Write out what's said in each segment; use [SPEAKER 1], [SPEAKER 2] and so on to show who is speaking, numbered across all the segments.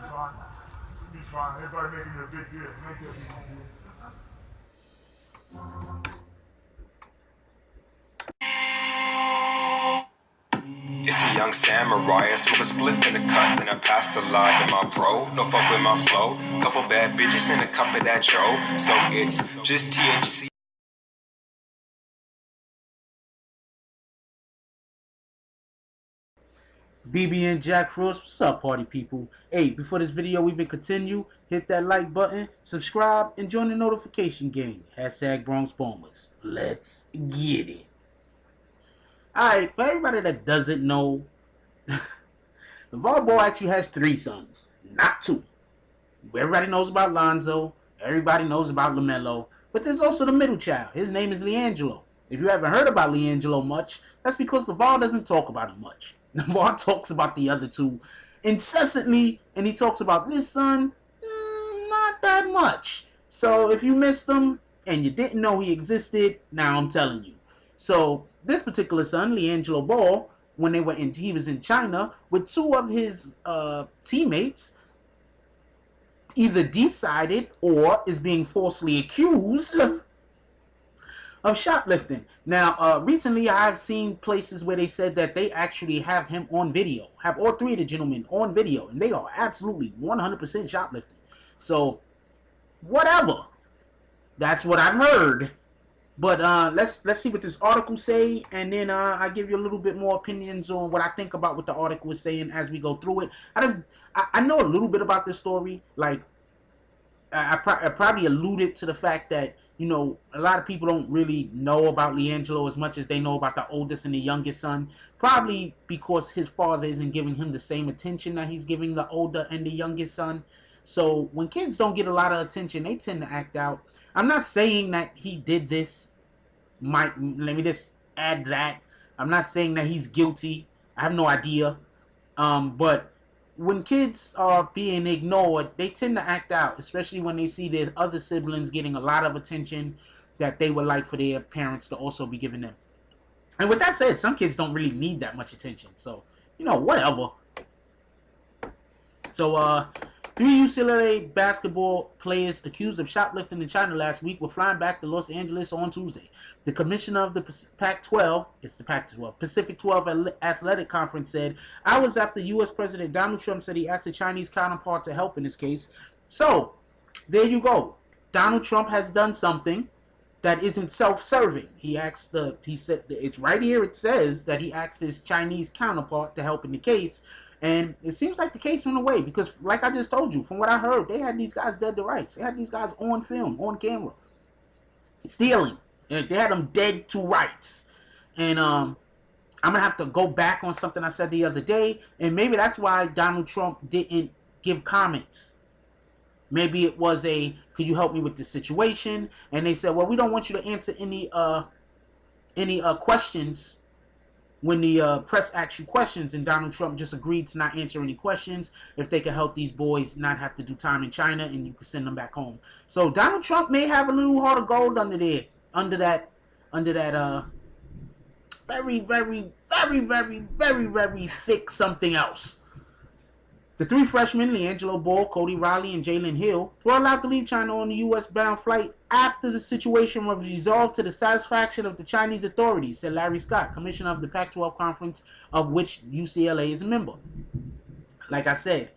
[SPEAKER 1] fine. You'll be fine. Everybody making it a big deal. Make that big deal.
[SPEAKER 2] It's a young samurai, I smoke a spliff in a cut, then I pass a line to my bro. No fuck with my flow. Couple bad bitches and a cup of that Joe. So it's just THC.
[SPEAKER 3] BB and Jack Frost, what's up, party people? Hey, before this video even continue, hit that like button, subscribe, and join the notification gang. Hashtag Bronx Bombers. Let's get it. Alright, for everybody that doesn't know, LiAngelo Ball actually has 3 sons, not 2. Everybody knows about Lonzo, everybody knows about LaMelo, but there's also the middle child. His name is LiAngelo. If you haven't heard about LiAngelo much, that's because LiAngelo doesn't talk about him much. LiAngelo talks about the other 2 incessantly, and he talks about this son not that much. So if you missed him and you didn't know he existed, now I'm telling you. So this particular son, LiAngelo Ball, when he was in China with 2 of his teammates, either decided or is being falsely accused of shoplifting. Now, recently I've seen places where they said that they actually have him on video, have all 3 of the gentlemen on video, and they are absolutely 100% shoplifting. So, whatever. That's what I've heard. But let's see what this article say, and then I give you a little bit more opinions on what I think about what the article is saying as we go through it. I know a little bit about this story. Like I probably alluded to the fact that, you know, a lot of people don't really know about LiAngelo as much as they know about the oldest and the youngest son. Probably because his father isn't giving him the same attention that he's giving the older and the youngest son. So when kids don't get a lot of attention, they tend to act out. I'm not saying that he did this. Let me just add that. I'm not saying that he's guilty. I have no idea. But when kids are being ignored, they tend to act out, especially when they see their other siblings getting a lot of attention that they would like for their parents to also be giving them. And with that said, some kids don't really need that much attention. So, you know, whatever. So, 3 UCLA basketball players accused of shoplifting in China last week were flying back to Los Angeles on Tuesday. The commissioner of the Pac-12, it's the Pac-12, Pacific 12 Athletic Conference said, hours after U.S. President Donald Trump said he asked the Chinese counterpart to help in this case. So, there you go. Donald Trump has done something that isn't self-serving. He said, it's right here, it says that he asked his Chinese counterpart to help in the case. And it seems like the case went away because, like I just told you, from what I heard, they had these guys dead to rights. They had these guys on film, on camera, stealing. They had them dead to rights. And I'm going to have to go back on something I said the other day. And maybe that's why Donald Trump didn't give comments. Maybe it was could you help me with this situation? And they said, well, we don't want you to answer any questions when the press asks you questions, and Donald Trump just agreed to not answer any questions if they could help these boys not have to do time in China, and you could send them back home. So Donald Trump may have a little heart of gold under there, under that very, very, very, very, very, very thick something else. The 3 freshmen, LiAngelo Ball, Cody Riley, and Jalen Hill, were allowed to leave China on a U.S.-bound flight after the situation was resolved to the satisfaction of the Chinese authorities, said Larry Scott, commissioner of the Pac-12 conference, of which UCLA is a member. Like I said,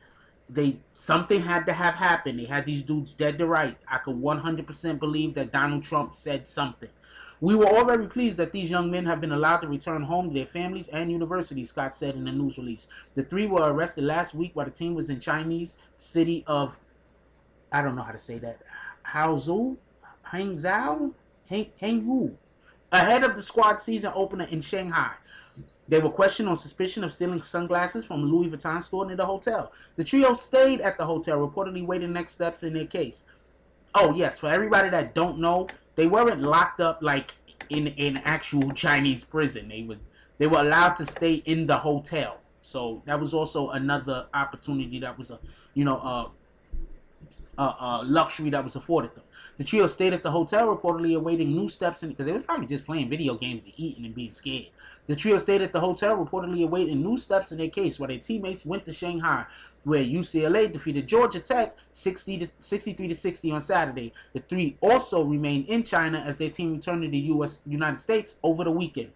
[SPEAKER 3] something had to have happened. They had these dudes dead to right. I could 100% believe that Donald Trump said something. We were all very pleased that these young men have been allowed to return home to their families and universities, Scott said in a news release. The 3 were arrested last week while the team was in Chinese city of, I don't know how to say that, Hangzhou, ahead of the squad season opener in Shanghai. They were questioned on suspicion of stealing sunglasses from a Louis Vuitton store near the hotel. The trio stayed at the hotel, reportedly waiting next steps in their case. Oh, yes, for everybody that don't know, they weren't locked up like in actual Chinese prison. They were allowed to stay in the hotel. So that was also another opportunity that was luxury that was afforded them. The trio stayed at the hotel, reportedly awaiting new steps in because they was probably just playing video games and eating and being scared. The trio stayed at the hotel, reportedly awaiting new steps in their case, while their teammates went to Shanghai, where UCLA defeated Georgia Tech 63 to 60 on Saturday. The three also remained in China as their team returned to the United States over the weekend.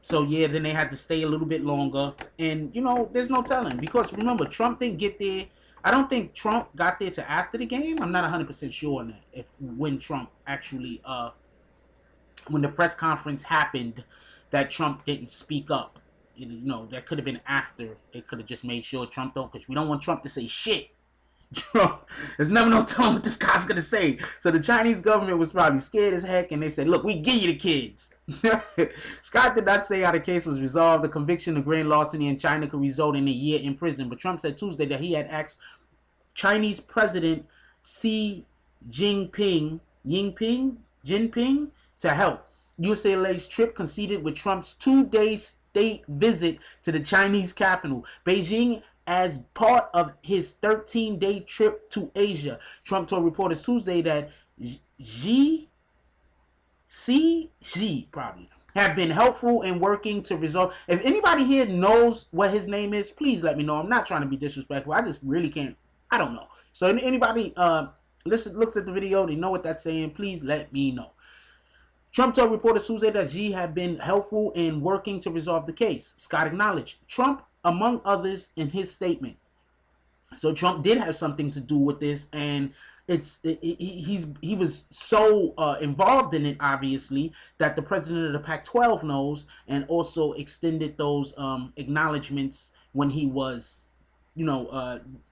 [SPEAKER 3] So yeah, then they had to stay a little bit longer, and there's no telling because remember, Trump didn't get there. I don't think Trump got there to after the game. I'm not 100% sure on that. When Trump actually, when the press conference happened, that Trump didn't speak up. That could have been after. They could have just made sure Trump don't, because we don't want Trump to say shit. There's never no telling what this guy's gonna say. So the Chinese government was probably scared as heck, and they said, "Look, we give you the kids." Scott did not say how the case was resolved. The conviction of grain larceny in China could result in a year in prison, but Trump said Tuesday that he had asked Chinese President Xi Jinping to help. UCLA's trip coincided with Trump's 2-day state visit to the Chinese capital, Beijing, as part of his 13-day trip to Asia. Trump told reporters Tuesday that Xi probably have been helpful in working to resolve. If anybody here knows what his name is, please let me know. I'm not trying to be disrespectful. I just really can't. I don't know. So anybody looks at the video, they know what that's saying, please let me know. Trump told reporters Tuesday that Xi had been helpful in working to resolve the case. Scott acknowledged Trump, among others, in his statement. So Trump did have something to do with this, and he was so involved in it, obviously, that the president of the Pac-12 knows, and also extended those acknowledgments when he was,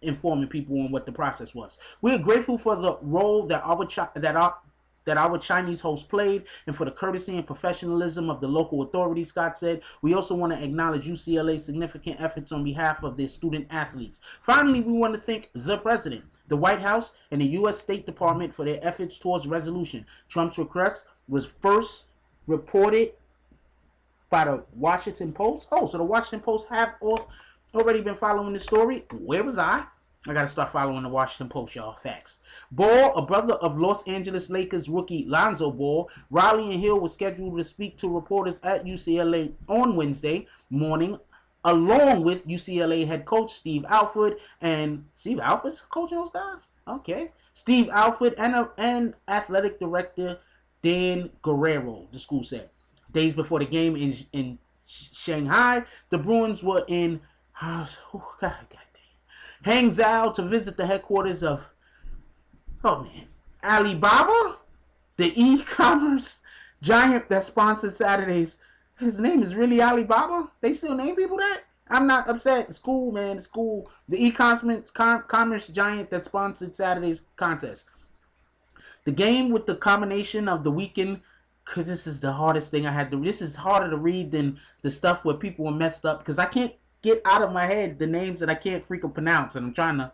[SPEAKER 3] informing people on what the process was. We are grateful for the role that our Chinese host played, and for the courtesy and professionalism of the local authorities, Scott said. We also want to acknowledge UCLA's significant efforts on behalf of their student athletes. Finally, we want to thank the president, the White House, and the U.S. State Department for their efforts towards resolution. Trump's request was first reported by the Washington Post. Oh, so the Washington Post have already been following the story. Where was I? I got to start following the Washington Post, y'all. Facts. Ball, a brother of Los Angeles Lakers rookie LiAngelo Ball, Riley and Hill were scheduled to speak to reporters at UCLA on Wednesday morning, along with UCLA head coach Steve Alford. And Steve Alford's coaching those guys? Okay. Steve Alford and athletic director Dan Guerrero, the school said. Days before the game in Shanghai, the Bruins were in Hangzhou to visit the headquarters of, Alibaba, the e-commerce giant that sponsored Saturdays. His name is really Alibaba? They still name people that? I'm not upset. It's cool, man. It's cool. The e-commerce giant that sponsored Saturday's contest. The game with the combination of the weekend, because this is the hardest thing I had to read. This is harder to read than the stuff where people were messed up, because I can't get out of my head the names that I can't freaking pronounce, and I'm trying to,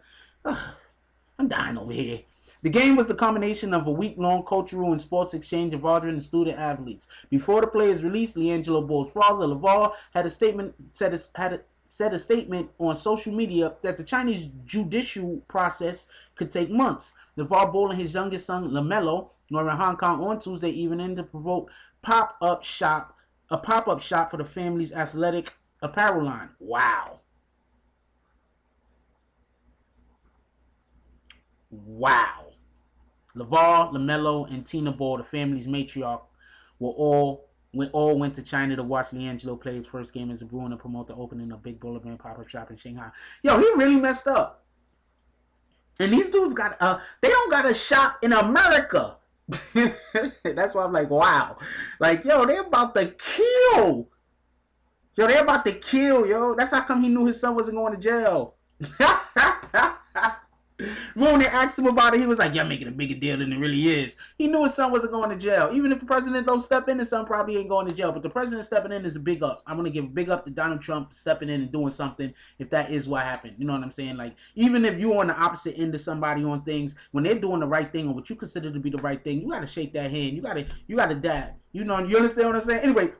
[SPEAKER 3] I'm dying over here. The game was the combination of a week-long cultural and sports exchange involving the student athletes. Before the players released, LiAngelo Ball's father, LeVar, said a statement on social media that the Chinese judicial process could take months. LeVar Ball and his youngest son, LaMelo, were in Hong Kong on Tuesday evening to promote a pop-up shop for the family's athletic apparel line. Wow. LeVar, LaMelo, and Tina Ball, the family's matriarch, went to China to watch LiAngelo play his first game as a Bruin and promote the opening of Big Boulevard pop-up shop in Shanghai. Yo, he really messed up. And these dudes they don't got a shop in America. That's why I'm like, wow. Like, yo, they're about to kill. That's how come he knew his son wasn't going to jail. When they asked him about it, he was like, "You're making a bigger deal than it really is." He knew his son wasn't going to jail. Even if the president don't step in, his son probably ain't going to jail. But the president stepping in is a big up. I'm going to give a big up to Donald Trump stepping in and doing something if that is what happened. You know what I'm saying? Like, even if you're on the opposite end of somebody on things, when they're doing the right thing or what you consider to be the right thing, you got to shake that hand. You got to dab. You understand what I'm saying? Anyway,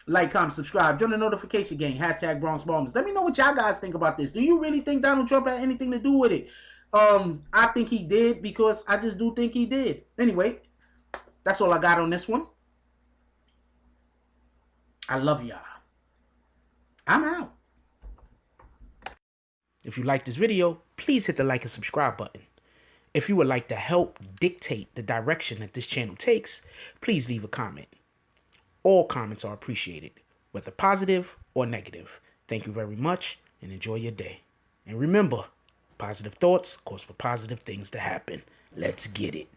[SPEAKER 3] like, comment, subscribe, join the notification gang, #BronxBombers. Let me know what y'all guys think about this. Do you really think Donald Trump had anything to do with it? I think he did because I just do think he did. Anyway, that's all I got on this one. I love y'all. I'm out. If you like this video, please hit the like and subscribe button. If you would like to help dictate the direction that this channel takes, please leave a comment. All comments are appreciated, whether positive or negative. Thank you very much and enjoy your day. And remember, positive thoughts cause for positive things to happen. Let's get it.